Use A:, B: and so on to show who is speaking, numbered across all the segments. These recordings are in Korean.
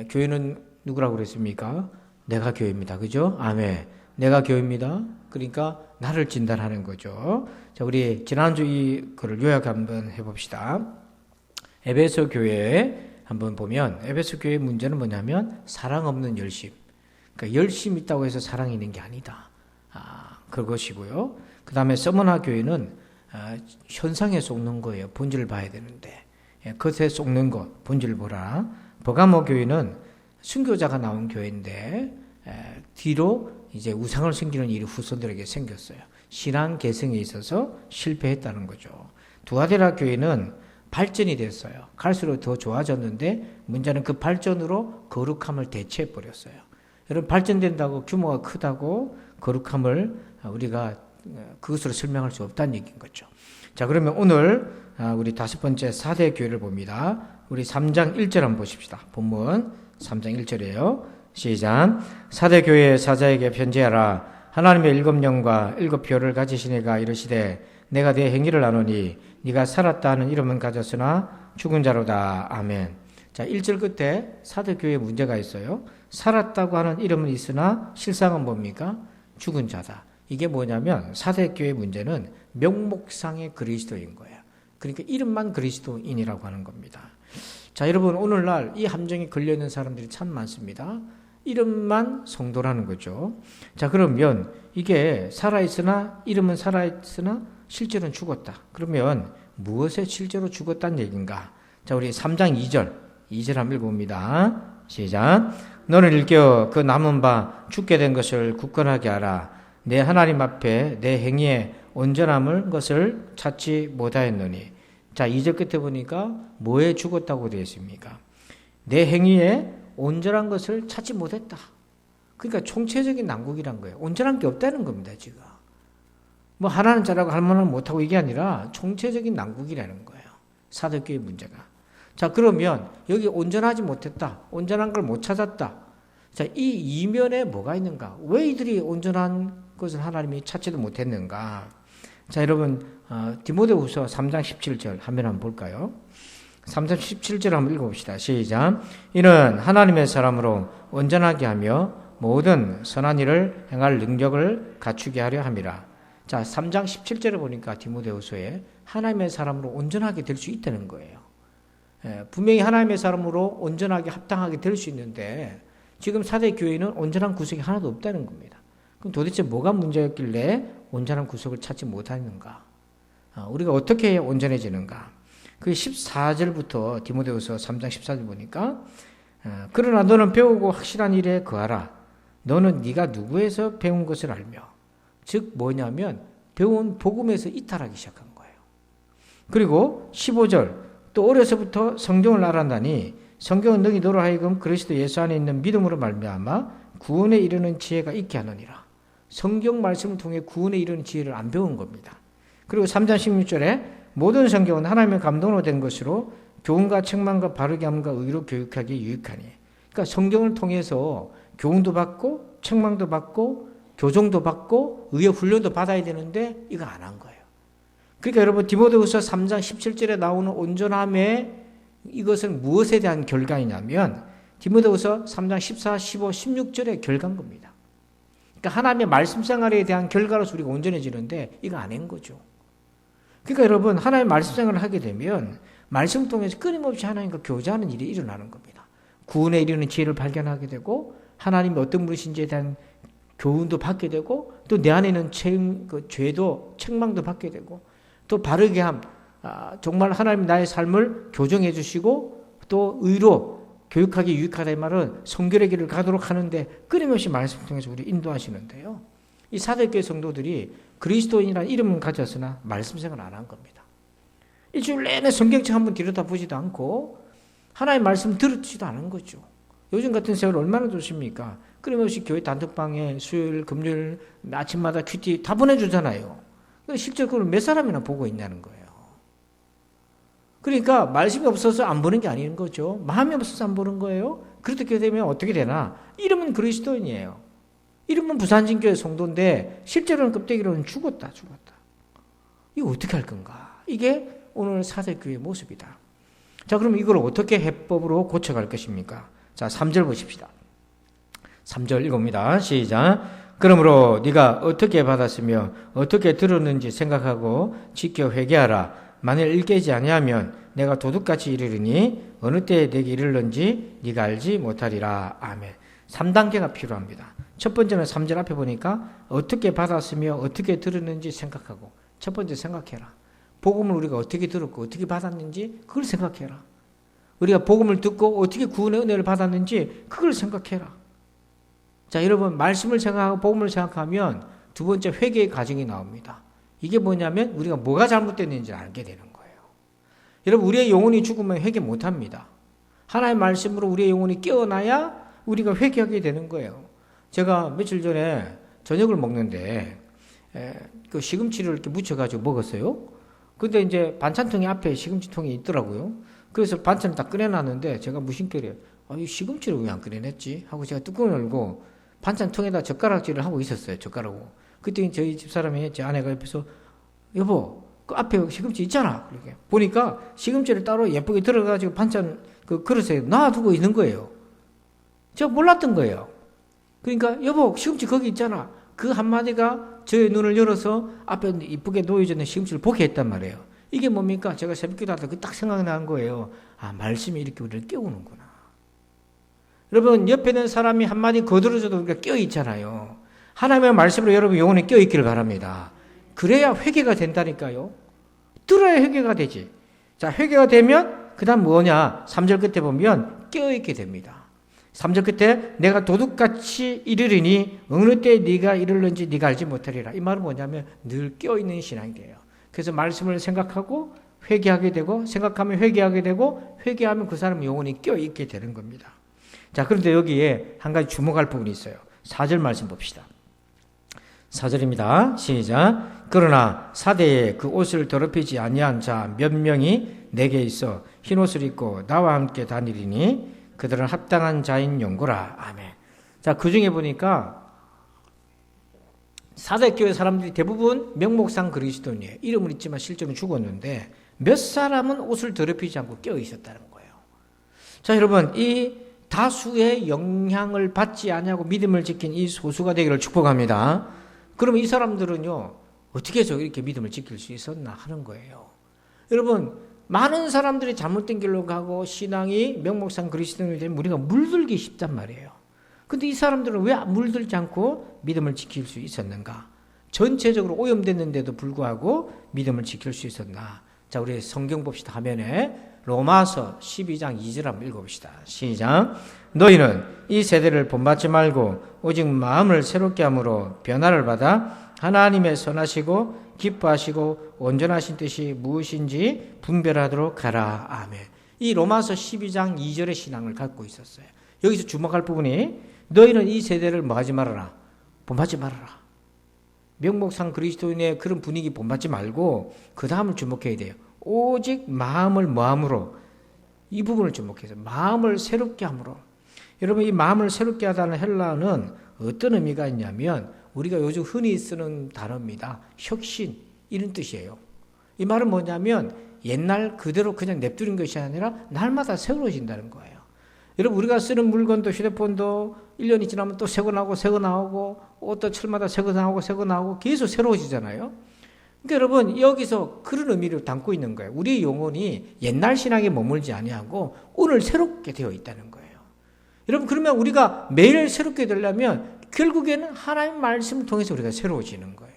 A: 교회는 누구라고 그랬습니까? 내가 교회입니다. 그죠? 아멘. 내가 교회입니다. 그러니까 나를 진단하는 거죠. 자, 우리 지난주 이거를 요약 한번 해봅시다. 에베소 교회 한번 보면 에베소 교회의 문제는 뭐냐면 사랑 없는 열심. 그러니까 열심 있다고 해서 사랑이 있는 게 아니다. 그것이고요. 그 다음에 서머나 교회는 현상에 속는 거예요. 본질을 봐야 되는데. 겉에 속는 것, 본질을 보라. 버가모 교회는 순교자가 나온 교회인데 뒤로 이제 우상을 섬기는 일이 후손들에게 생겼어요. 신앙 계승에 있어서 실패했다는 거죠. 두아데라 교회는 발전이 됐어요. 갈수록 더 좋아졌는데 문제는 그 발전으로 거룩함을 대체해 버렸어요. 여러분 발전된다고 규모가 크다고 거룩함을 우리가 그것으로 설명할 수 없다는 얘기인 거죠. 자, 그러면 오늘 우리 5번째 4대 교회를 봅니다. 우리 3장 1절 한번 보십시다. 본문 3장 1절이에요. 시작. 4대 교회의 사자에게 편지하라. 하나님의 7영과 7표를 가지신 이가 이르시되 내가 네 행위를 아노니 네가 살았다 하는 이름은 가졌으나 죽은 자로다. 아멘. 자, 1절 끝에 4대 교회에 문제가 있어요. 살았다고 하는 이름은 있으나 실상은 뭡니까? 죽은 자다. 이게 뭐냐면 4대 교회의 문제는 명목상의 그리스도인 거예요. 그러니까 이름만 그리스도인이라고 하는 겁니다. 자, 여러분 오늘날 이 함정에 걸려있는 사람들이 참 많습니다. 이름만 성도라는 거죠. 자, 그러면 이게 살아있으나 이름은 살아있으나 실제로는 죽었다. 그러면 무엇에 실제로 죽었다는 얘기인가? 자, 우리 3장 2절 한번 읽어봅니다. 시작. 너는 일깨어 그 남은 바 죽게 된 것을 굳건하게 하라. 내 하나님 앞에 내 행위에 온전함을 것을 찾지 못하였노니. 자, 2절 끝에 보니까 뭐에 죽었다고 되어 있습니까? 내 행위에 온전한 것을 찾지 못했다. 그러니까 총체적인 난국이란 거예요. 온전한 게 없다는 겁니다, 지금. 뭐 하나는 잘하고 하나는 못하고 이게 아니라 총체적인 난국이라는 거예요. 사도교의 문제가. 자, 그러면 여기 온전하지 못했다. 온전한 걸 못 찾았다. 자, 이 이면에 뭐가 있는가? 왜 이들이 온전한 것을 하나님이 찾지도 못했는가? 자, 여러분 디모데후서 3장 17절 한번 볼까요? 3장 17절 한번 읽어봅시다. 시작. 이는 하나님의 사람으로 온전하게 하며 모든 선한 일을 행할 능력을 갖추게 하려 함이라. 자, 3장 17절을 보니까 디모데후서에 하나님의 사람으로 온전하게 될 수 있다는 거예요. 분명히 하나님의 사람으로 온전하게 합당하게 될 수 있는데 지금 4대 교회는 온전한 구석이 하나도 없다는 겁니다. 그럼 도대체 뭐가 문제였길래 온전한 구석을 찾지 못하는가? 우리가 어떻게 해야 온전해지는가? 그 14절부터 디모데후서 3장 14절 보니까 그러나 너는 배우고 확실한 일에 거하라. 너는 네가 누구에서 배운 것을 알며. 즉 뭐냐면 배운 복음에서 이탈하기 시작한 거예요. 그리고 15절 또 어려서부터 성경을 알았나니 성경은 너희 너로 하여금 그리스도 예수 안에 있는 믿음으로 말미암아 구원에 이르는 지혜가 있게 하느니라. 성경 말씀을 통해 구원에 이르는 지혜를 안 배운 겁니다. 그리고 3장 16절에 모든 성경은 하나님의 감동으로 된 것으로 교훈과 책망과 바르게 함과 의로 교육하기에 유익하니. 그러니까 성경을 통해서 교훈도 받고 책망도 받고 교정도 받고 의의 훈련도 받아야 되는데 이거 안 한 거예요. 그러니까 여러분 디모데후서 3장 17절에 나오는 온전함의 이것은 무엇에 대한 결과이냐면 디모데후서 3장 14, 15, 16절의 결과인 겁니다. 그러니까 하나님의 말씀 생활에 대한 결과로서 우리가 온전해지는데 이거 안 한 거죠. 그러니까 여러분 하나님의 말씀 생활을 하게 되면 말씀 통해서 끊임없이 하나님과 교제하는 일이 일어나는 겁니다. 구원에 이르는 지혜를 발견하게 되고 하나님이 어떤 분이신지에 대한 교훈도 받게 되고 또 내 안에 있는 죄도 책망도 받게 되고 또 바르게 함, 정말 하나님 나의 삶을 교정해 주시고 또 의로 교육하기 유익하다 이 말은 성결의 길을 가도록 하는데 끊임없이 말씀 통해서 우리 인도하시는데요. 이 사대교회 성도들이 그리스도인이라는 이름은 가졌으나 말씀 생활을 안 한 겁니다. 일주일 내내 성경책 한번 들여다보지도 않고 하나님의 말씀 들었지도 않은 거죠. 요즘 같은 세월 얼마나 좋습니까? 끊임없이 교회 단톡방에 수요일, 금요일, 아침마다 큐티 다 보내주잖아요. 실제로 그걸 몇 사람이나 보고 있냐는 거예요. 그러니까 말씀이 없어서 안 보는 게 아닌 거죠. 마음이 없어서 안 보는 거예요. 그렇게 되면 어떻게 되나? 이름은 그리스도인이에요. 이름은 부산진교회 성도인데 실제로는 껍데기로는 죽었다. 이거 어떻게 할 건가? 이게 오늘 사대교회의 모습이다. 자, 그럼 이걸 어떻게 해법으로 고쳐갈 것입니까? 자, 3절 보십시다. 3절 읽어봅니다. 시작. 그러므로 네가 어떻게 받았으며 어떻게 들었는지 생각하고 지켜 회개하라. 만일 일깨지 아니하면 내가 도둑같이 이르리니 어느 때에 내게 이르는지 네가 알지 못하리라. 아멘. 3단계가 필요합니다. 첫 번째는 3절 앞에 보니까 어떻게 받았으며 어떻게 들었는지 생각하고, 첫 번째 생각해라. 복음을 우리가 어떻게 들었고 어떻게 받았는지 그걸 생각해라. 우리가 복음을 듣고 어떻게 구원의 은혜를 받았는지 그걸 생각해라. 자, 여러분, 말씀을 생각하고 복음을 생각하면 두 번째 회개의 과정이 나옵니다. 이게 뭐냐면 우리가 뭐가 잘못됐는지 알게 되는 거예요. 여러분, 우리의 영혼이 죽으면 회개 못합니다. 하나님의 말씀으로 우리의 영혼이 깨어나야 우리가 회개하게 되는 거예요. 제가 며칠 전에 저녁을 먹는데 그 시금치를 이렇게 묻혀가지고 먹었어요. 근데 이제 반찬통이 앞에 시금치통이 있더라고요. 그래서 반찬을 다 꺼내놨는데 제가 무심결에 이 시금치를 왜 안 꺼내냈지? 하고 제가 뚜껑을 열고 반찬통에다 젓가락질을 하고 있었어요. 젓가락으로. 그때 저희 집사람이, 제 아내가 옆에서 여보, 그 앞에 시금치 있잖아. 그렇게 보니까 시금치를 따로 예쁘게 들어가지고 반찬 그 그릇에 놔두고 있는 거예요. 제가 몰랐던 거예요. 그러니까 여보, 시금치 거기 있잖아. 그 한마디가 저의 눈을 열어서 앞에 이쁘게 놓여져 있는 시금치를 보게 했단 말이에요. 이게 뭡니까? 제가 새벽기도 하다 그 딱 생각난 거예요. 아, 말씀이 이렇게 우리를 깨우는구나. 여러분, 옆에 있는 사람이 한마디 거들어줘도 우리가 껴있잖아요. 하나님의 말씀으로 여러분 영혼이 껴있기를 바랍니다. 그래야 회개가 된다니까요. 들어야 회개가 되지. 자, 회개가 되면 그 다음 뭐냐? 3절 끝에 보면 껴있게 됩니다. 3절 끝에 내가 도둑같이 이르리니 어느 때 네가 이르는지 네가 알지 못하리라. 이 말은 뭐냐면 늘 껴있는 신앙이 돼요. 그래서 말씀을 생각하고 회개하게 되고, 생각하면 회개하게 되고, 회개하면 그 사람 영혼이 껴있게 되는 겁니다. 자, 그런데 여기에 한 가지 주목할 부분이 있어요. 4절 말씀 봅시다. 4절입니다. 시작. 그러나 사대에 그 옷을 더럽히지 아니한 자 몇 명이 내게 있어 흰 옷을 입고 나와 함께 다니리니 그들은 합당한 자인 용고라. 아멘. 자, 그 중에 보니까 사대교회 사람들이 대부분 명목상 그리스도인이에요. 이름은 있지만 실제로는 죽었는데 몇 사람은 옷을 더럽히지 않고 껴 있었다는 거예요. 자, 여러분, 이 다수의 영향을 받지 아니하고 믿음을 지킨 이 소수가 되기를 축복합니다. 그러면 이 사람들은요, 어떻게 해서 이렇게 믿음을 지킬 수 있었나 하는 거예요. 여러분, 많은 사람들이 잘못된 길로 가고 신앙이 명목상 그리스도인이 되면 우리가 물들기 쉽단 말이에요. 근데 이 사람들은 왜 물들지 않고 믿음을 지킬 수 있었는가? 전체적으로 오염됐는데도 불구하고 믿음을 지킬 수 있었나? 자, 우리 성경 봅시다. 화면에 로마서 12장 2절 한번 읽어봅시다. 시작. 너희는 이 세대를 본받지 말고 오직 마음을 새롭게 함으로 변화를 받아 하나님의 선하시고 기뻐하시고 온전하신 뜻이 무엇인지 분별하도록 하라. 아멘. 이 로마서 12장 2절의 신앙을 갖고 있었어요. 여기서 주목할 부분이 너희는 이 세대를 뭐 하지 말아라? 본받지 말아라. 명목상 그리스도인의 그런 분위기 본받지 말고 그 다음을 주목해야 돼요. 오직 마음을 뭐함으로? 이 부분을 주목해서 마음을 새롭게 함으로. 여러분, 이 마음을 새롭게 하다는 헬라어는 어떤 의미가 있냐면 우리가 요즘 흔히 쓰는 단어입니다. 혁신, 이런 뜻이에요. 이 말은 뭐냐면 옛날 그대로 그냥 냅두는 것이 아니라 날마다 새로워진다는 거예요. 여러분, 우리가 쓰는 물건도 휴대폰도 1년이 지나면 또 새거 나오고 새거 나오고 옷도 철마다 새거 나오고 새거 나오고 계속 새로워지잖아요. 그러니까 여러분, 여기서 그런 의미를 담고 있는 거예요. 우리의 영혼이 옛날 신앙에 머물지 아니하고 오늘 새롭게 되어 있다는 거예요. 여러분, 그러면 우리가 매일 새롭게 되려면 결국에는 하나님의 말씀을 통해서 우리가 새로워지는 거예요.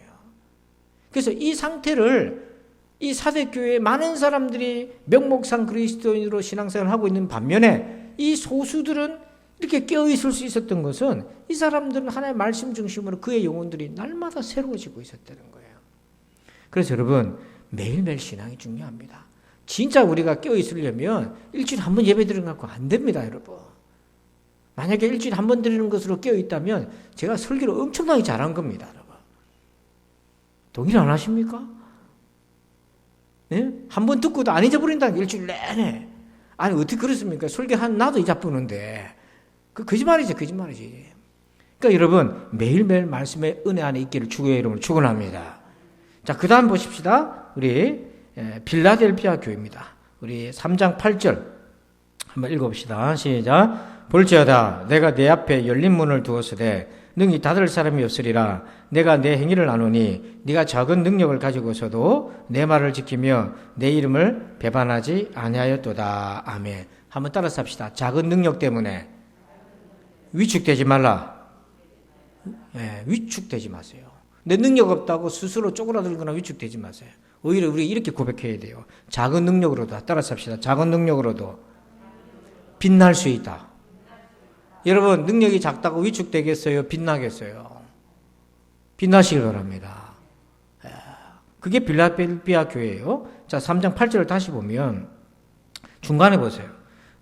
A: 그래서 이 상태를 이 사대교회의 많은 사람들이 명목상 그리스도인으로 신앙생활을 하고 있는 반면에 이 소수들은 이렇게 깨어있을 수 있었던 것은 이 사람들은 하나님의 말씀 중심으로 그의 영혼들이 날마다 새로워지고 있었다는 거예요. 그래서 여러분, 매일매일 신앙이 중요합니다. 진짜 우리가 깨어있으려면 일주일에 한 번 예배 드리는 것 갖고 안 됩니다, 여러분. 만약에 일주일에 한 번 드리는 것으로 깨어있다면 제가 설교를 엄청나게 잘한 겁니다, 여러분. 동의 안 하십니까? 네? 한 번 듣고도 안 잊어버린다는 게 일주일 내내. 아니, 어떻게 그렇습니까? 설교한 나도 잊어버리는데. 그 거짓말이죠, 거짓말이지. 그러니까 여러분, 매일매일 말씀의 은혜 안에 있기를 주의 이름으로 축원합니다. 자, 그 다음 보십시다. 우리 빌라델피아 교회입니다. 우리 3장 8절 한번 읽어봅시다. 시작. 볼지어다 내가 내 앞에 열린 문을 두었으되 능히 닫을 사람이 없으리라. 내가 내 행위를 아노니 네가 작은 능력을 가지고서도 내 말을 지키며 내 이름을 배반하지 아니하였도다. 아멘. 한번 따라서 합시다. 작은 능력 때문에 위축되지 말라. 위축되지 마세요. 내 능력 없다고 스스로 쪼그라들거나 위축되지 마세요. 오히려 우리 이렇게 고백해야 돼요. 작은 능력으로도, 따라서 합시다. 작은 능력으로도 빛날 수 있다. 여러분, 능력이 작다고 위축되겠어요? 빛나겠어요? 빛나시길 바랍니다. 그게 빌라델피아 교회예요. 자, 3장 8절을 다시 보면 중간에 보세요.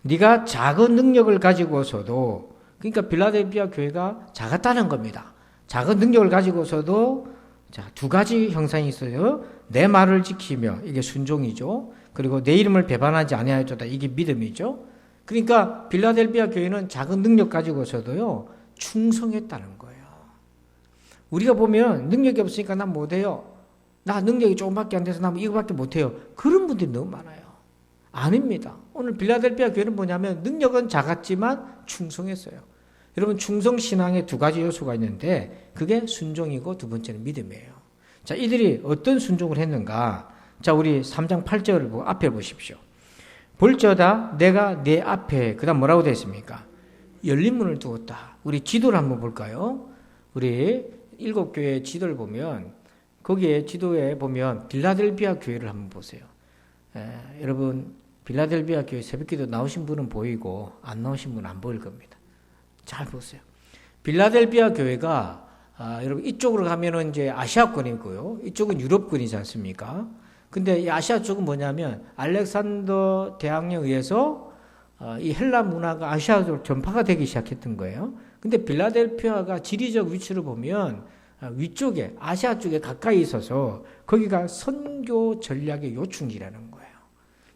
A: 네가 작은 능력을 가지고서도, 그러니까 빌라델피아 교회가 작았다는 겁니다. 작은 능력을 가지고서도 자, 두 가지 형상이 있어요. 내 말을 지키며, 이게 순종이죠. 그리고 내 이름을 배반하지 아니하였도다, 이게 믿음이죠. 그러니까 빌라델피아 교회는 작은 능력 가지고서도요 충성했다는 거예요. 우리가 보면 능력이 없으니까 난 못해요. 나 능력이 조금밖에 안 돼서 나 이거밖에 못해요. 그런 분들이 너무 많아요. 아닙니다. 오늘 빌라델피아 교회는 뭐냐면 능력은 작았지만 충성했어요. 여러분, 충성신앙에 두 가지 요소가 있는데 그게 순종이고 두 번째는 믿음이에요. 자, 이들이 어떤 순종을 했는가? 자, 우리 3장 8절을 앞에 보십시오. 볼지어다 내가 내 앞에, 그 다음 뭐라고 되어 있습니까? 열린 문을 두었다. 우리 지도를 한번 볼까요? 우리 7교회 지도를 보면 거기에 지도에 보면 빌라델피아 교회를 한번 보세요. 여러분, 빌라델피아 교회 새벽기도 나오신 분은 보이고 안 나오신 분은 안 보일 겁니다. 잘 보세요. 빌라델피아 교회가 여러분 이쪽으로 가면은 이제 아시아권이고요. 이쪽은 유럽권이지 않습니까? 근데 이 아시아 쪽은 뭐냐면 알렉산더 대왕에 의해서 이 헬라 문화가 아시아로 전파가 되기 시작했던 거예요. 근데 빌라델피아가 지리적 위치를 보면 위쪽에 아시아 쪽에 가까이 있어서 거기가 선교 전략의 요충지라는 거예요.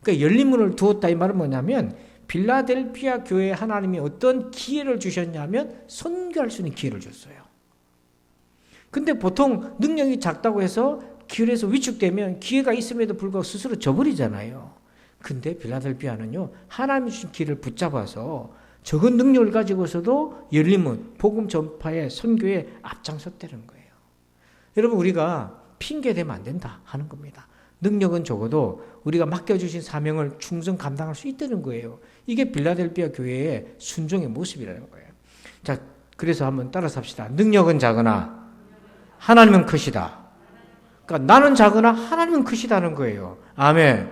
A: 그러니까 열린 문을 두었다 이 말은 뭐냐면 빌라델피아 교회에 하나님이 어떤 기회를 주셨냐면 선교할 수 있는 기회를 줬어요. 근데 보통 능력이 작다고 해서 기회에서 위축되면 기회가 있음에도 불구하고 스스로 져버리잖아요. 근데 빌라델피아는요, 하나님이 주신 기회를 붙잡아서 적은 능력을 가지고서도 열린 문, 복음 전파에 선교에 앞장섰다는 거예요. 여러분, 우리가 핑계대면 안 된다 하는 겁니다. 능력은 적어도 우리가 맡겨주신 사명을 충성 감당할 수 있다는 거예요. 이게 빌라델피아 교회의 순종의 모습이라는 거예요. 자, 그래서 한번 따라서 합시다. 능력은 작으나 하나님은 크시다. 그러니까 나는 작으나 하나님은 크시다는 거예요. 아멘.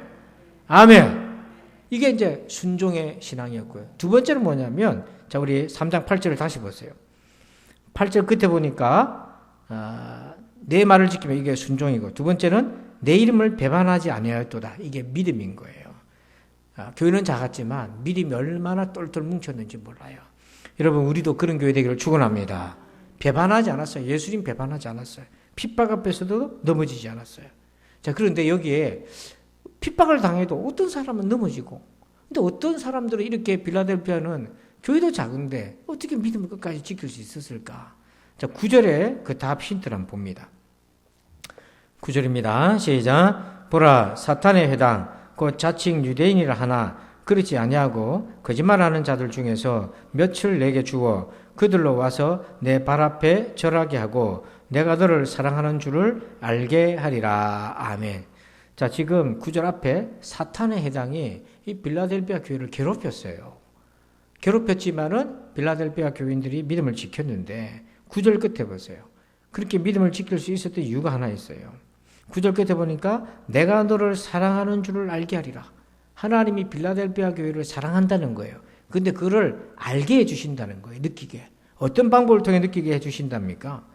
A: 아멘. 이게 이제 순종의 신앙이었고요. 두 번째는 뭐냐면, 자, 우리 3장 8절을 다시 보세요. 8절 끝에 보니까, 내 말을 지키면 이게 순종이고, 두 번째는 내 이름을 배반하지 아니하였도다. 이게 믿음인 거예요. 교회는 작았지만 믿음이 얼마나 똘똘 뭉쳤는지 몰라요. 여러분, 우리도 그런 교회 되기를 축원합니다. 배반하지 않았어요. 예수님 배반하지 않았어요. 핍박 앞에서도 넘어지지 않았어요. 자, 그런데 여기에 핍박을 당해도 어떤 사람은 넘어지고, 근데 어떤 사람들은 이렇게 빌라델피아는 교회도 작은데 어떻게 믿음을 끝까지 지킬 수 있었을까? 자, 9절에 그 답 힌트를 한번 봅니다. 9절입니다. 시작. 보라, 사탄의 회당, 곧 자칭 유대인이라 하나 그렇지 아니하고 거짓말하는 자들 중에서 몇을 내게 주어 그들로 와서 내 발 앞에 절하게 하고 내가 너를 사랑하는 줄을 알게 하리라. 아멘. 자, 지금 9절 앞에 사탄의 해당이 이 빌라델피아 교회를 괴롭혔어요. 괴롭혔지만은 빌라델피아 교인들이 믿음을 지켰는데 9절 끝에 보세요. 그렇게 믿음을 지킬 수 있었던 이유가 하나 있어요. 9절 끝에 보니까 내가 너를 사랑하는 줄을 알게 하리라. 하나님이 빌라델피아 교회를 사랑한다는 거예요. 근데 그거를 알게 해주신다는 거예요. 느끼게. 어떤 방법을 통해 느끼게 해주신답니까?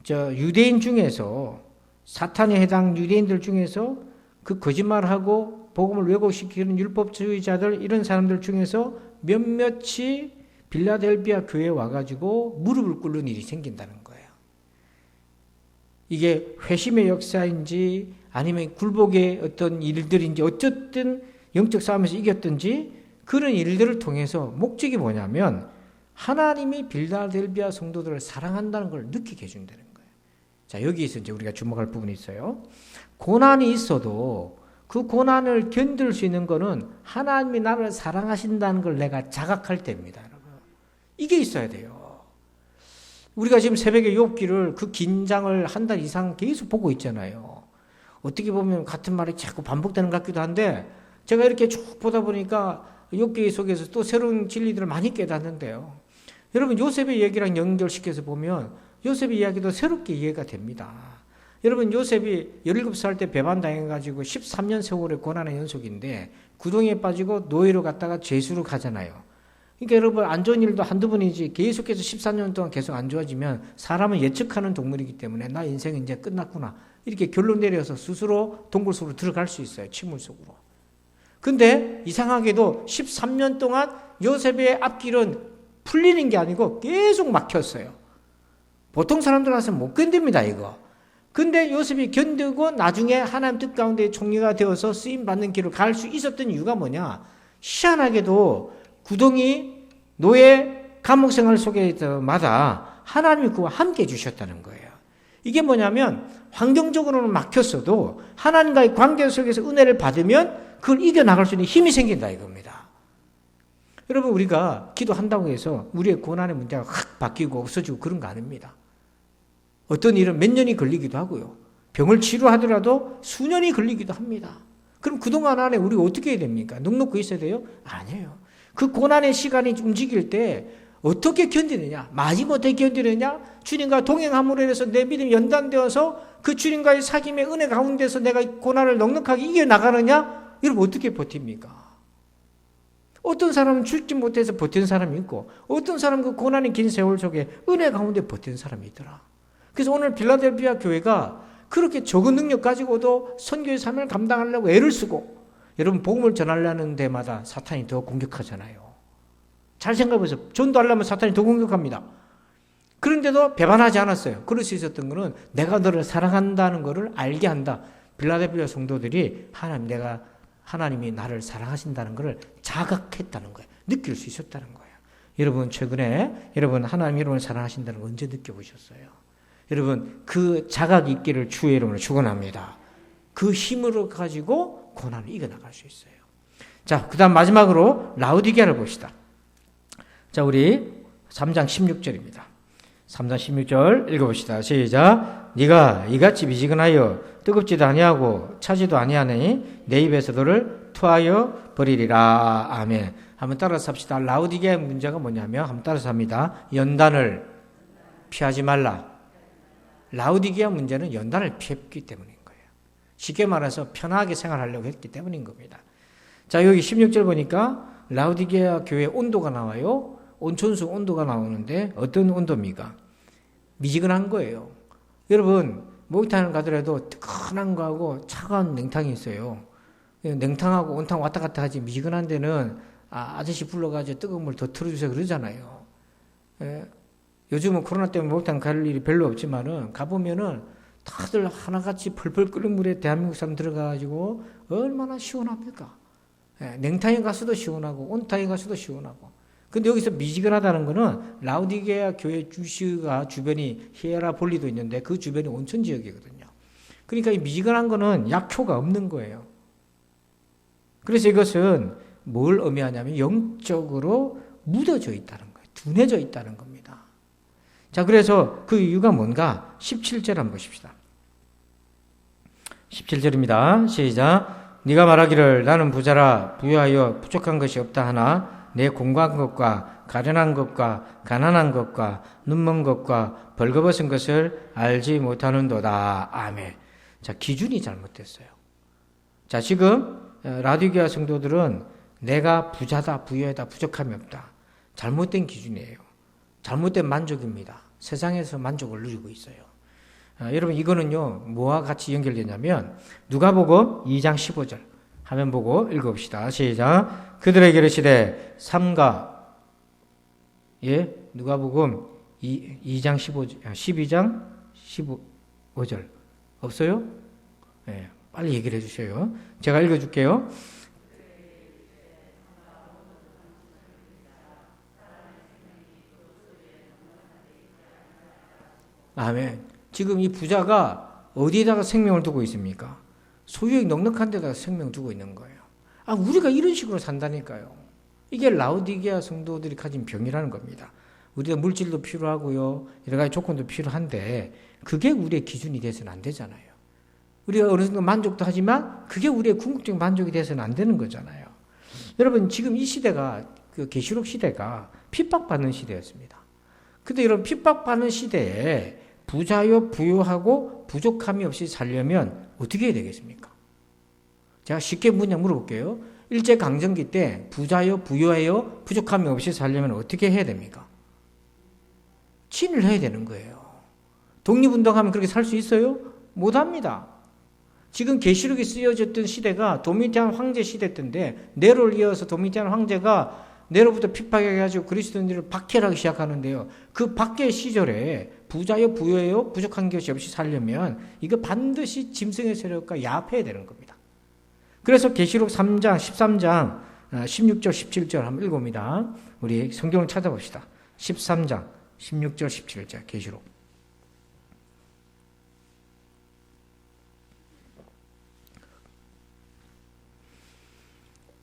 A: 유대인 중에서, 사탄에 해당 유대인들 중에서 그 거짓말하고 복음을 왜곡시키는 율법주의자들, 이런 사람들 중에서 몇몇이 빌라델피아 교회에 와가지고 무릎을 꿇는 일이 생긴다는 거예요. 이게 회심의 역사인지 아니면 굴복의 어떤 일들인지 어쨌든 영적 싸움에서 이겼든지 그런 일들을 통해서 목적이 뭐냐면 하나님이 빌라델피아 성도들을 사랑한다는 걸 느끼게 해준다는 거예요. 자, 여기에서 이제 우리가 주목할 부분이 있어요. 고난이 있어도 그 고난을 견딜 수 있는 거는 하나님이 나를 사랑하신다는 걸 내가 자각할 때입니다, 여러분. 이게 있어야 돼요. 우리가 지금 새벽에 욥기를 그 긴장을 한 달 이상 계속 보고 있잖아요. 어떻게 보면 같은 말이 자꾸 반복되는 것 같기도 한데 제가 이렇게 쭉 보다 보니까 욥기 속에서 또 새로운 진리들을 많이 깨닫는데요. 여러분 요셉의 얘기랑 연결시켜서 보면 요셉의 이야기도 새롭게 이해가 됩니다. 여러분 요셉이 17살 때 배반당해가지고 13년 세월의 고난의 연속인데 구덩이에 빠지고 노예로 갔다가 죄수로 가잖아요. 그러니까 여러분 안 좋은 일도 한두 번이지 계속해서 14년 동안 계속 안 좋아지면 사람은 예측하는 동물이기 때문에 나 인생은 이제 끝났구나 이렇게 결론 내려서 스스로 동굴 속으로 들어갈 수 있어요. 침물 속으로. 근데 이상하게도 13년 동안 요셉의 앞길은 풀리는 게 아니고 계속 막혔어요. 보통 사람들 와서 못 견딥니다 이거. 근데 요셉이 견디고 나중에 하나님 뜻 가운데 총리가 되어서 쓰임받는 길을 갈 수 있었던 이유가 뭐냐. 희한하게도 구덩이, 노예, 감옥 생활 속에마다 하나님이 그와 함께 해주셨다는 거예요. 이게 뭐냐면 환경적으로는 막혔어도 하나님과의 관계 속에서 은혜를 받으면 그걸 이겨나갈 수 있는 힘이 생긴다 이겁니다. 여러분 우리가 기도한다고 해서 우리의 고난의 문제가 확 바뀌고 없어지고 그런 거 아닙니다. 어떤 일은 몇 년이 걸리기도 하고요. 병을 치료하더라도 수년이 걸리기도 합니다. 그럼 그동안 안에 우리가 어떻게 해야 됩니까? 넉넉히 있어야 돼요? 아니에요. 그 고난의 시간이 움직일 때 어떻게 견디느냐? 마지못해 견디느냐? 주님과 동행함으로 인해서 내 믿음이 연단되어서 그 주님과의 사귐의 은혜 가운데서 내가 고난을 넉넉하게 이겨나가느냐? 여러분 어떻게 버팁니까? 어떤 사람은 죽지 못해서 버틴 사람이 있고 어떤 사람은 그 고난의 긴 세월 속에 은혜 가운데 버틴 사람이 있더라. 그래서 오늘 빌라델피아 교회가 그렇게 적은 능력 가지고도 선교의 삶을 감당하려고 애를 쓰고 여러분 복음을 전하려는 데마다 사탄이 더 공격하잖아요. 잘 생각해보세요. 전도하려면 사탄이 더 공격합니다. 그런데도 배반하지 않았어요. 그럴 수 있었던 것은 내가 너를 사랑한다는 것을 알게 한다. 빌라델피아 성도들이 하나님이 나를 사랑하신다는 것을 자각했다는 거예요. 느낄 수 있었다는 거예요. 여러분 최근에 여러분 하나님이 여러분을 사랑하신다는 걸 언제 느껴보셨어요? 여러분 그 자각이 있기를 주의 이름으로 축원합니다. 그 힘으로 가지고 고난을 이겨나갈 수 있어요. 자, 그 다음 마지막으로 라우디게아를 봅시다. 자, 우리 3장 16절입니다. 3장 16절 읽어봅시다. 시작. 네가 이같이 미지근하여 뜨겁지도 아니하고 차지도 아니하니 내 입에서 너를 토하여 버리리라. 아멘. 한번 따라서 합시다. 라우디게아의 문제가 뭐냐면 한번 따라서 합니다. 연단을 피하지 말라. 라우디게아 문제는 연단을 피했기 때문인 거예요. 쉽게 말해서 편하게 생활하려고 했기 때문인 겁니다. 자, 여기 16절 보니까 라우디게아 교회 온도가 나와요. 온천수 온도가 나오는데 어떤 온도입니까? 미지근한 거예요. 여러분 목욕탕을 가더라도 뜨끈한 거하고 차가운 냉탕이 있어요. 냉탕하고 온탕 왔다 갔다 하지 미지근한 데는 아저씨 불러가지고 뜨거운 물 더 틀어주세요 그러잖아요. 요즘은 코로나 때문에 목욕탕 갈 일이 별로 없지만은 가보면은 다들 하나같이 펄펄 끓는 물에 대한민국 사람 들어가가지고 얼마나 시원합니까? 냉탕에 가서도 시원하고 온탕에 가서도 시원하고. 근데 여기서 미지근하다는 거는 라우디게아 교회 주시가 주변이 히에라폴리도 있는데 그 주변이 온천 지역이거든요. 그러니까 이 미지근한 거는 약효가 없는 거예요. 그래서 이것은 뭘 의미하냐면 영적으로 묻어져 있다는 거예요. 둔해져 있다는 겁니다. 자, 그래서 그 이유가 뭔가 17절 한번 보십시다. 17절입니다. 시작. 네가 말하기를 나는 부자라 부유하여 부족한 것이 없다 하나 내 공고한 것과 가련한 것과 가난한 것과 눈먼 것과 벌거벗은 것을 알지 못하는도다. 아멘. 자, 기준이 잘못됐어요. 자, 지금 라우디게아 성도들은 내가 부자다, 부유하다, 부족함이 없다. 잘못된 기준이에요. 잘못된 만족입니다. 세상에서 만족을 누리고 있어요. 여러분 이거는요 뭐와 같이 연결되냐면 누가복음 2장 15절 화면 보고 읽어봅시다. 시작. 그들에게 이르시되 삼가 누가복음 2장 12장 15절 없어요? 빨리 얘기를 해주세요. 제가 읽어줄게요. 아멘. 지금 이 부자가 어디에다가 생명을 두고 있습니까? 소유욕 넉넉한 데다가 생명 두고 있는 거예요. 우리가 이런 식으로 산다니까요. 이게 라우디게아 성도들이 가진 병이라는 겁니다. 우리가 물질도 필요하고요. 여러 가지 조건도 필요한데 그게 우리의 기준이 돼서는 안 되잖아요. 우리가 어느 정도 만족도 하지만 그게 우리의 궁극적인 만족이 돼서는 안 되는 거잖아요. 여러분 지금 이 시대가 그 계시록 시대가 핍박받는 시대였습니다. 근데 이런 핍박받는 시대에 부자요 부유하고 부족함이 없이 살려면 어떻게 해야 되겠습니까? 제가 쉽게 그냥 물어볼게요. 일제강점기 때 부자요 부유해요 부족함이 없이 살려면 어떻게 해야 됩니까? 친을 해야 되는 거예요. 독립운동하면 그렇게 살 수 있어요? 못합니다. 지금 계시록이 쓰여졌던 시대가 도미티안 황제 시대였는데 네로를 이어서 도미티안 황제가 네로부터 핍박해가지고 그리스도인들을 박해하기 시작하는데요. 그 박해 시절에 부자요 부유해요 부족한 것이 없이 살려면 이거 반드시 짐승의 세력과 야합해야 되는 겁니다. 그래서 계시록 3장 13장 16절 17절 한번 읽어봅니다. 우리 성경을 찾아봅시다. 13장 16절 17절 계시록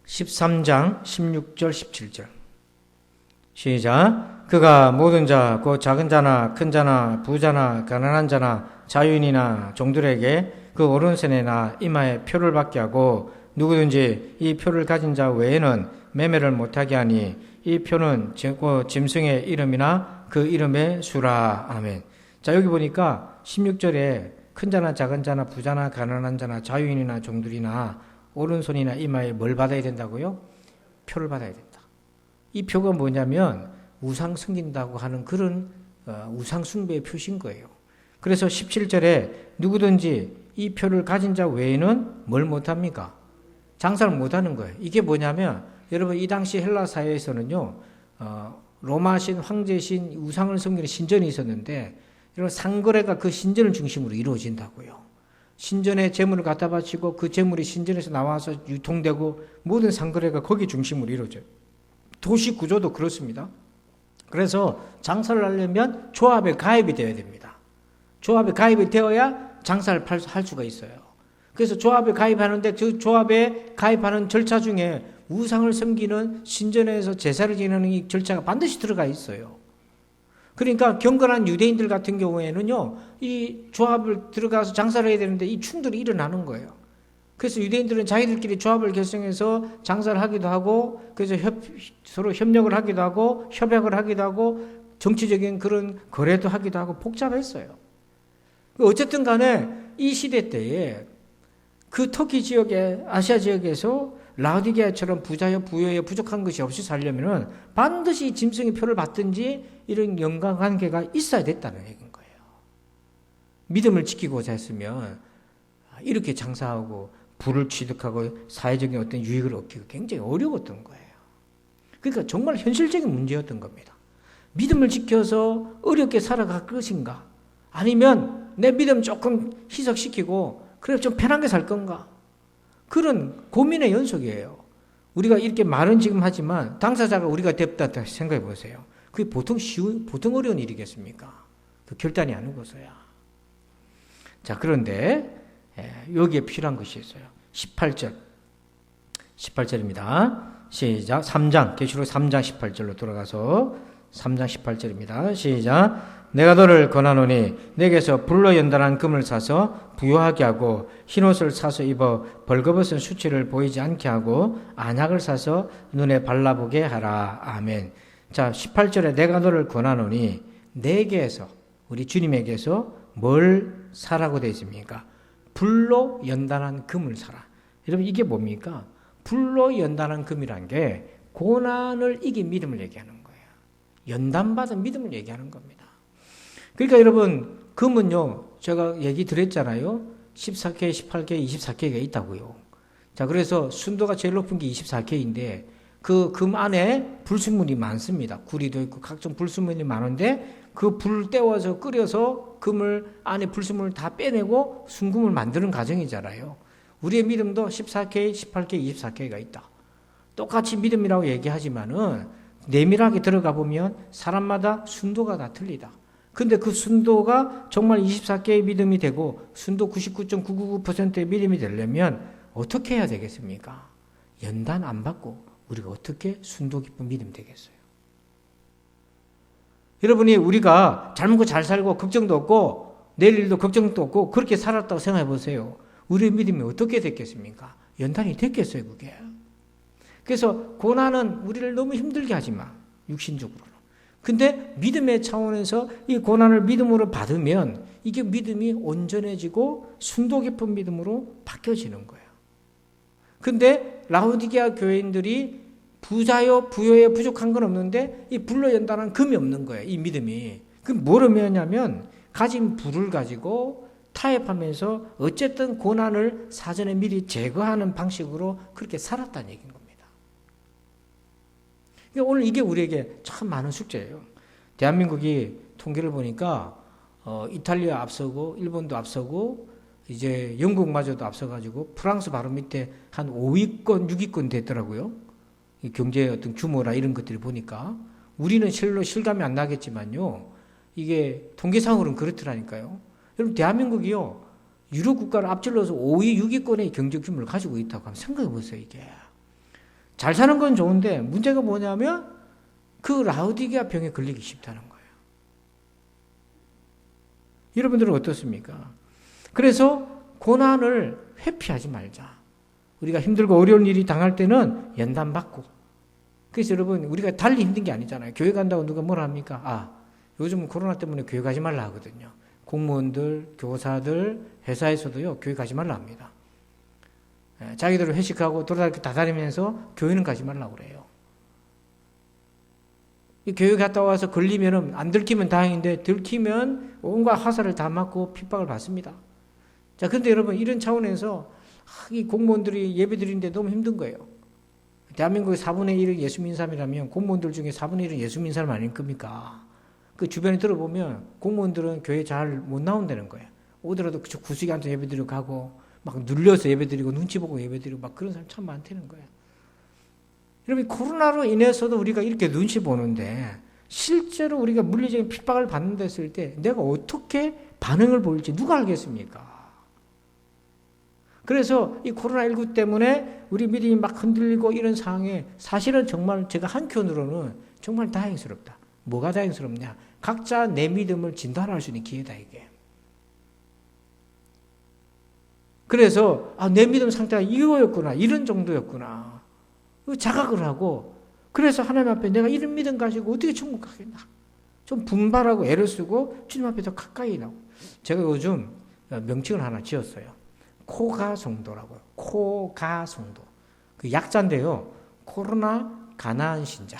A: 13장 16절 17절 시작. 그가 모든 자 곧 작은 자나 큰 자나 부자나 가난한 자나 자유인이나 종들에게 그 오른손에나 이마에 표를 받게 하고 누구든지 이 표를 가진 자 외에는 매매를 못하게 하니 이 표는 짐승의 이름이나 그 이름의 수라. 아멘. 자 여기 보니까 16절에 큰 자나 작은 자나 부자나 가난한 자나 자유인이나 종들이나 오른손이나 이마에 뭘 받아야 된다고요? 표를 받아야 된다. 이 표가 뭐냐면 우상 섬긴다고 하는 그런 우상 숭배의 표시인 거예요. 그래서 17절에 누구든지 이 표를 가진 자 외에는 뭘 못합니까? 장사를 못하는 거예요. 이게 뭐냐면 여러분 이 당시 헬라 사회에서는요 로마신, 황제신, 우상을 섬기는 신전이 있었는데 이런 상거래가 그 신전을 중심으로 이루어진다고요. 신전에 재물을 갖다 바치고 그 재물이 신전에서 나와서 유통되고 모든 상거래가 거기 중심으로 이루어져요. 도시 구조도 그렇습니다. 그래서 장사를 하려면 조합에 가입이 되어야 됩니다. 조합에 가입이 되어야 장사를 할 수가 있어요. 그래서 조합에 가입하는데 그 조합에 가입하는 절차 중에 우상을 섬기는 신전에서 제사를 지내는 이 절차가 반드시 들어가 있어요. 그러니까 경건한 유대인들 같은 경우에는요, 이 조합을 들어가서 장사를 해야 되는데 이 충돌이 일어나는 거예요. 그래서 유대인들은 자기들끼리 조합을 결성해서 장사를 하기도 하고, 그래서 서로 협력을 하기도 하고, 협약을 하기도 하고, 정치적인 그런 거래도 하기도 하고 복잡했어요. 어쨌든 간에 이 시대 때에 그 터키 지역의 아시아 지역에서 라오디게아처럼 부자여 부여여 부족한 것이 없이 살려면은 반드시 짐승의 표를 받든지 이런 연관관계가 있어야 됐다는 얘기인 거예요. 믿음을 지키고자 했으면 이렇게 장사하고 부를 취득하고 사회적인 어떤 유익을 얻기가 굉장히 어려웠던 거예요. 그러니까 정말 현실적인 문제였던 겁니다. 믿음을 지켜서 어렵게 살아갈 것인가? 아니면 내 믿음 조금 희석시키고 그래 좀 편하게 살 건가? 그런 고민의 연속이에요. 우리가 이렇게 말은 지금 하지만 당사자가 우리가 됐다 생각해 보세요. 그게 보통 어려운 일이겠습니까? 그 결단이 안 오고서야. 자, 그런데 여기에 필요한 것이 있어요. 18절입니다. 시작. 3장, 계시록 3장 18절로 돌아가서 3장 18절입니다. 시작. 내가 너를 권하노니 내게서 불로 연단한 금을 사서 부요하게 하고 흰옷을 사서 입어 벌거벗은 수치를 보이지 않게 하고 안약을 사서 눈에 발라보게 하라. 아멘. 자, 18절에 내가 너를 권하노니 내게서 우리 주님에게서 뭘 사라고 되어 있습니까? 불로 연단한 금을 사라. 여러분 이게 뭡니까? 불로 연단한 금이란 게 고난을 이긴 믿음을 얘기하는 거예요. 연단받은 믿음을 얘기하는 겁니다. 그러니까 여러분 금은요 제가 얘기 드렸잖아요. 14K, 18K, 24K가 있다고요. 자, 그래서 순도가 제일 높은 게 24K인데 그 금 안에 불순물이 많습니다. 구리도 있고 각종 불순물이 많은데 그 불 떼워서 끓여서 금을 안에 불순물을 다 빼내고 순금을 만드는 과정이잖아요. 우리의 믿음도 14K, 18K, 24K가 있다. 똑같이 믿음이라고 얘기하지만은 내밀하게 들어가 보면 사람마다 순도가 다 틀리다. 근데 그 순도가 정말 24개의 믿음이 되고 순도 99.999%의 믿음이 되려면 어떻게 해야 되겠습니까? 연단 안 받고 우리가 어떻게 순도 깊은 믿음이 되겠어요? 여러분이 우리가 잘 먹고 잘 살고 걱정도 없고 내일 일도 걱정도 없고 그렇게 살았다고 생각해 보세요. 우리의 믿음이 어떻게 됐겠습니까? 연단이 됐겠어요, 그게. 그래서 고난은 우리를 너무 힘들게 하지만 육신적으로는. 근데 믿음의 차원에서 이 고난을 믿음으로 받으면 이게 믿음이 온전해지고 순도 깊은 믿음으로 바뀌어지는 거예요. 근데 라오디게아 교인들이 부자요 부여에 부족한 건 없는데 이 불로 연단한 금이 없는 거예요. 이 믿음이. 그럼 뭘 의미하냐면 가진 부를 가지고 타협하면서 어쨌든 고난을 사전에 미리 제거하는 방식으로 그렇게 살았다는 얘기인 겁니다. 오늘 이게 우리에게 참 많은 숙제예요. 대한민국이 통계를 보니까 이탈리아 앞서고 일본도 앞서고 이제 영국마저도 앞서가지고 프랑스 바로 밑에 한 5위권, 6위권 됐더라고요. 이 경제의 어떤 규모나 이런 것들을 보니까 우리는 실로 실감이 안 나겠지만요. 이게 통계상으로는 그렇더라니까요. 여러분 대한민국이요. 유럽 국가를 앞질러서 5위, 6위권의 경제 규모를 가지고 있다고 한번 생각해 보세요. 이게. 잘 사는 건 좋은데 문제가 뭐냐면 그 라오디게아 병에 걸리기 쉽다는 거예요. 여러분들은 어떻습니까? 그래서 고난을 회피하지 말자. 우리가 힘들고 어려운 일이 당할 때는 연단받고. 그래서 여러분 우리가 달리 힘든 게 아니잖아요. 교회 간다고 누가 뭐라 합니까? 요즘 코로나 때문에 교회 가지 말라 하거든요. 공무원들, 교사들, 회사에서도요 교회 가지 말라 합니다. 자기들을 회식하고 다 다니면서 교회는 가지 말라고 그래요. 이 교회 갔다 와서 걸리면은 안 들키면 다행인데 들키면 온갖 화살을 다 맞고 핍박을 받습니다. 자, 근데 여러분 이런 차원에서 이 공무원들이 예배 드리는데 너무 힘든 거예요. 대한민국의 4분의 1은 예수 믿는 사람이라면 공무원들 중에 4분의 1은 예수 믿는 사람 아닐 겁니까? 그 주변에 들어보면 공무원들은 교회 잘 못 나온다는 거예요. 오더라도 그쪽 구석에 앉아 예배 드리고 가고 막 눌려서 예배 드리고 눈치 보고 예배 드리고 막 그런 사람 참 많다는 거예요. 여러분 코로나로 인해서도 우리가 이렇게 눈치 보는데 실제로 우리가 물리적인 핍박을 받는다 했을 때 내가 어떻게 반응을 보일지 누가 알겠습니까? 그래서 이 코로나19 때문에 우리 믿음이 막 흔들리고 이런 상황에 사실은 정말 제가 한켠으로는 정말 다행스럽다. 뭐가 다행스럽냐? 각자 내 믿음을 진단할 수 있는 기회다 이게. 그래서 내 믿음 상태가 이거였구나. 이런 정도였구나. 자각을 하고 그래서 하나님 앞에 내가 이런 믿음 가지고 어떻게 천국 가겠나. 좀 분발하고 애를 쓰고 주님 앞에 더 가까이 나오고. 제가 요즘 명칭을 하나 지었어요. 코가성도라고요. 코가성도. 그 약자인데요. 코로나 가나안 신자.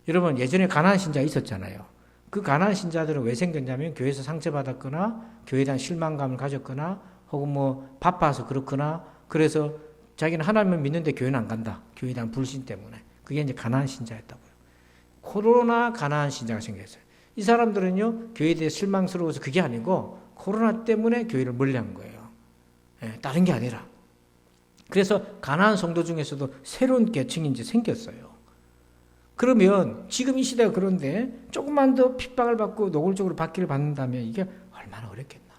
A: 여러분 예전에 가나안 신자 있었잖아요. 그 가나안 신자들은 왜 생겼냐면 교회에서 상처받았거나 교회에 대한 실망감을 가졌거나 혹은 뭐 바빠서 그렇거나 그래서 자기는 하나님을 믿는데 교회는 안 간다. 교회에 대한 불신 때문에. 그게 이제 가나안 신자였다고요. 코로나 가나안 신자가 생겼어요. 이 사람들은요 교회에 대해 실망스러워서 그게 아니고 코로나 때문에 교회를 멀리한 거예요. 다른 게 아니라. 그래서 가나안 성도 중에서도 새로운 계층이 이제 생겼어요. 그러면 지금 이 시대가 그런데 조금만 더 핍박을 받고 노골적으로 받기를 받는다면 이게 얼마나 어렵겠나.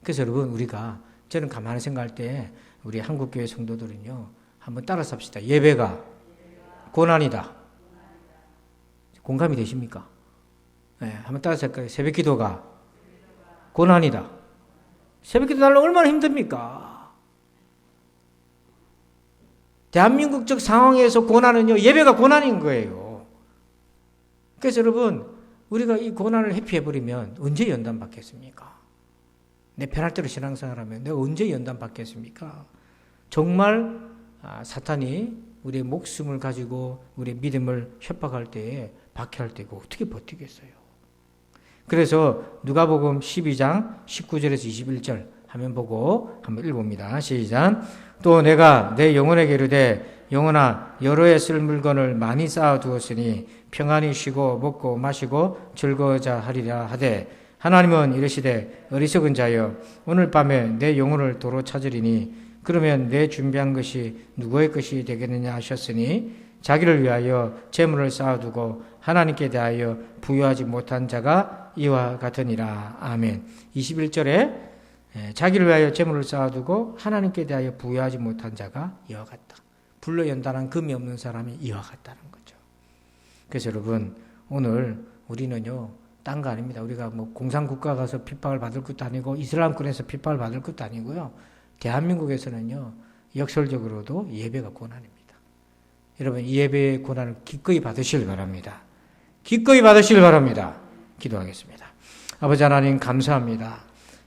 A: 그래서 여러분 우리가 저는 가만히 생각할 때 우리 한국교회 성도들은요 한번 따라 삽시다. 예배가 고난이다. 공감이 되십니까? 한번 따라 할까요? 새벽기도가 고난이다. 새벽기도 날로 얼마나 힘듭니까? 대한민국적 상황에서 고난은요 예배가 고난인 거예요. 그래서 여러분 우리가 이 고난을 회피해버리면 언제 연단받겠습니까? 내 편할 대로 신앙생활하면 내가 언제 연단받겠습니까? 정말 사탄이 우리의 목숨을 가지고 우리의 믿음을 협박할 때에 박해할 때고 어떻게 버티겠어요? 그래서 누가복음 12장 19절에서 21절 화면 보고 한번 읽어봅니다. 시작. 또 내가 내 영혼에게 이르되 영혼아 여러 해 쓸 물건을 많이 쌓아두었으니 평안히 쉬고 먹고 마시고 즐거워자 하리라 하되 하나님은 이르시되 어리석은 자여 오늘 밤에 내 영혼을 도로 찾으리니 그러면 내 준비한 것이 누구의 것이 되겠느냐 하셨으니 자기를 위하여 재물을 쌓아두고 하나님께 대하여 부여하지 못한 자가 이와 같으니라. 아멘. 21절에 자기를 위하여 재물을 쌓아두고 하나님께 대하여 부여하지 못한 자가 이와 같다. 불로 연단한 금이 없는 사람이 이와 같다는 거죠. 그래서 여러분 오늘 우리는요, 딴 거 아닙니다. 우리가 뭐 공산국가 가서 핍박을 받을 것도 아니고 이슬람권에서 핍박을 받을 것도 아니고요. 대한민국에서는요, 역설적으로도 예배가 고난입니다. 여러분, 이 예배의 고난을 기꺼이 받으시길 바랍니다. 기꺼이 받으시길 바랍니다. 기도하겠습니다. 아버지 하나님 감사합니다.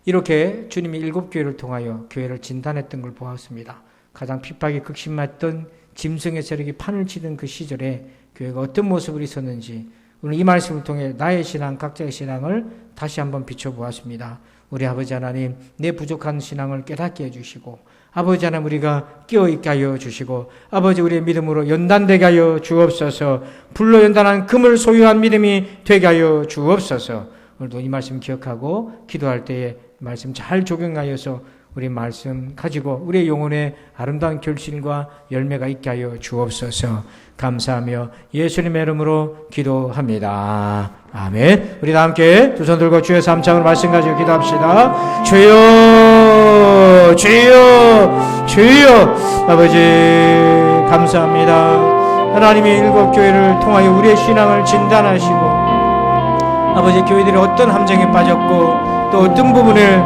A: 이렇게 주님이 7교회를 통하여 교회를 진단했던 걸 보았습니다. 가장 핍박이 극심했던 짐승의 세력이 판을 치던 그 시절에 교회가 어떤 모습을 있었는지 오늘 이 말씀을 통해 나의 신앙, 각자의 신앙을 다시 한번 비춰보았습니다. 우리 아버지 하나님, 내 부족한 신앙을 깨닫게 해주시고 아버지 하나님 우리가 깨어있게 하여 주시고 아버지 우리의 믿음으로 연단되게 하여 주옵소서. 불로 연단한 금을 소유한 믿음이 되게 하여 주옵소서. 오늘도 이 말씀 기억하고 기도할 때에 말씀 잘 적용하여서 우리 말씀 가지고 우리의 영혼에 아름다운 결실과 열매가 있게 하여 주옵소서. 감사하며 예수님의 이름으로 기도합니다. 아멘. 우리 다 함께 두 손 들고 주의 삼창을 말씀 가지고 기도합시다. 주여 주여 주여. 아버지 감사합니다. 하나님의 7교회를 통하여 우리의 신앙을 진단하시고 아버지 교회들이 어떤 함정에 빠졌고 또 어떤 부분을